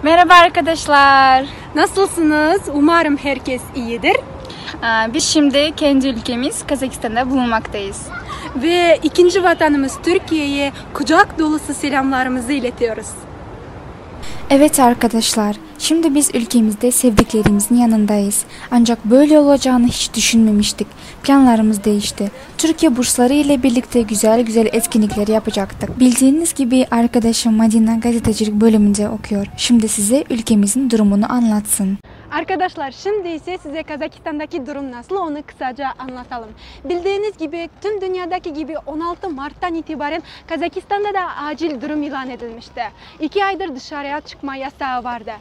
Merhaba arkadaşlar. Nasılsınız? Umarım herkes iyidir. Biz şimdi kendi ülkemiz Kazakistan'da bulunmaktayız. Ve ikinci vatanımız Türkiye'ye kucak dolusu selamlarımızı iletiyoruz. Evet arkadaşlar, şimdi biz ülkemizde sevdiklerimizin yanındayız. Ancak böyle olacağını hiç düşünmemiştik. Planlarımız değişti. Türkiye bursları ile birlikte güzel etkinlikler yapacaktık. Bildiğiniz gibi arkadaşım Madina gazetecilik bölümünde okuyor. Şimdi size ülkemizin durumunu anlatsın. Arkadaşlar şimdi ise size Kazakistan'daki durum nasıl onu kısaca anlatalım. Bildiğiniz gibi tüm dünyadaki gibi 16 Mart'tan itibaren Kazakistan'da da acil durum ilan edilmişti. 2 aydır dışarıya çıkma yasağı vardı.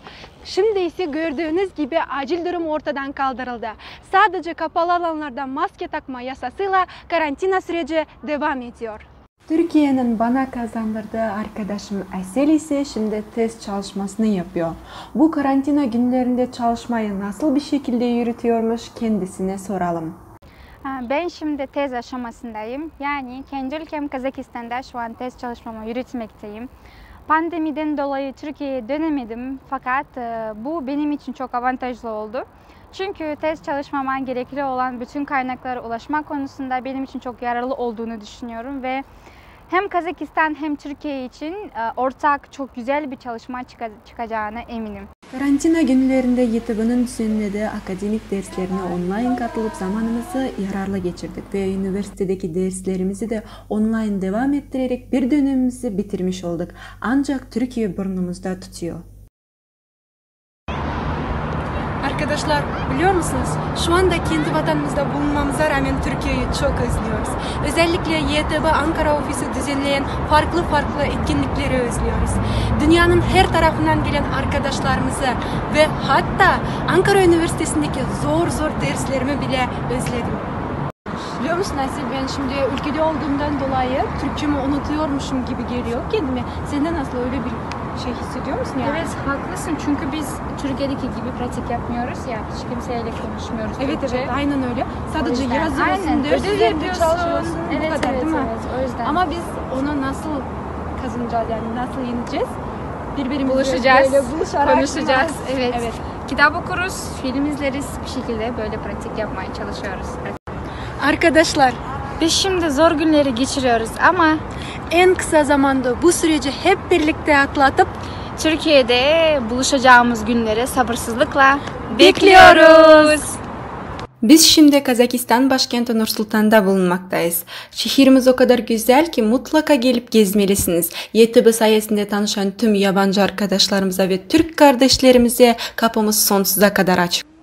Şimdi ise gördüğünüz gibi acil durum ortadan kaldırıldı. Sadece kapalı alanlarda maske takma yasasıyla karantina süreci devam ediyor. Türkiye'nin bana kazandırdığı arkadaşım Asel ise şimdi test çalışmasını yapıyor. Bu karantina günlerinde çalışmayı nasıl bir şekilde yürütüyormuş kendisine soralım. Ben şimdi tez aşamasındayım. Yani kendi ülkem Kazakistan'da şu an tez çalışmamı yürütmekteyim. Pandemiden dolayı Türkiye'ye dönemedim fakat bu benim için çok avantajlı oldu. Çünkü tez çalışmama gerekli olan bütün kaynaklara ulaşmak konusunda benim için çok yararlı olduğunu düşünüyorum ve hem Kazakistan hem Türkiye için ortak çok güzel bir çalışma çıkacağına eminim. Karantina günlerinde YTV'nin düzenlediği akademik derslerine online katılıp zamanımızı yararlı geçirdik ve üniversitedeki derslerimizi de online devam ettirerek bir dönemimizi bitirmiş olduk. Ancak Türkiye burnumuzda tutuyor. Arkadaşlar biliyor musunuz? Şu anda kendi vatanımızda bulunmamıza rağmen Türkiye'yi çok özlüyoruz. Özellikle YTV Ankara ofisi düzenleyen farklı etkinlikleri özlüyoruz. Dünyanın her tarafından gelen arkadaşlarımızı ve hatta Ankara Üniversitesi'ndeki zor derslerimi bile özledim. Biliyor musun Asil, ben şimdi ülkede olduğumdan dolayı Türkçemi unutuyormuşum gibi geliyor kendime. Sen de nasıl öyle bir şey hissediyor musun yani? Evet haklısın çünkü biz Türkiye'deki gibi pratik yapmıyoruz ya, hiç kimseyle konuşmuyoruz. Evet Türkçe. evet aynen öyle. Sadece yazıyorsun, ders ödev üzerinde yapıyorsun. çalışıyorsun. Evet, bu kadar evet, değil mi? evet, o yüzden. Ama biz onu nasıl kazanacağız yani nasıl yeneceğiz? Birbirimizle Buluşacağız, böyle buluşarak konuşacağız. Evet. Evet. Kitap okuruz, film izleriz, bir şekilde böyle pratik yapmaya çalışıyoruz. Arkadaşlar Biz şimdi zor günleri geçiriyoruz ama en kısa zamanda bu süreci hep birlikte atlatıp Türkiye'de buluşacağımız günleri sabırsızlıkla bekliyoruz. Biz şimdi Kazakistan başkenti Nur-Sultan'da bulunmaktayız. Şehrimiz o kadar güzel ki mutlaka gelip gezmelisiniz. YTV sayesinde tanışan tüm yabancı arkadaşlarımıza ve Türk kardeşlerimize kapımız sonsuza kadar açık.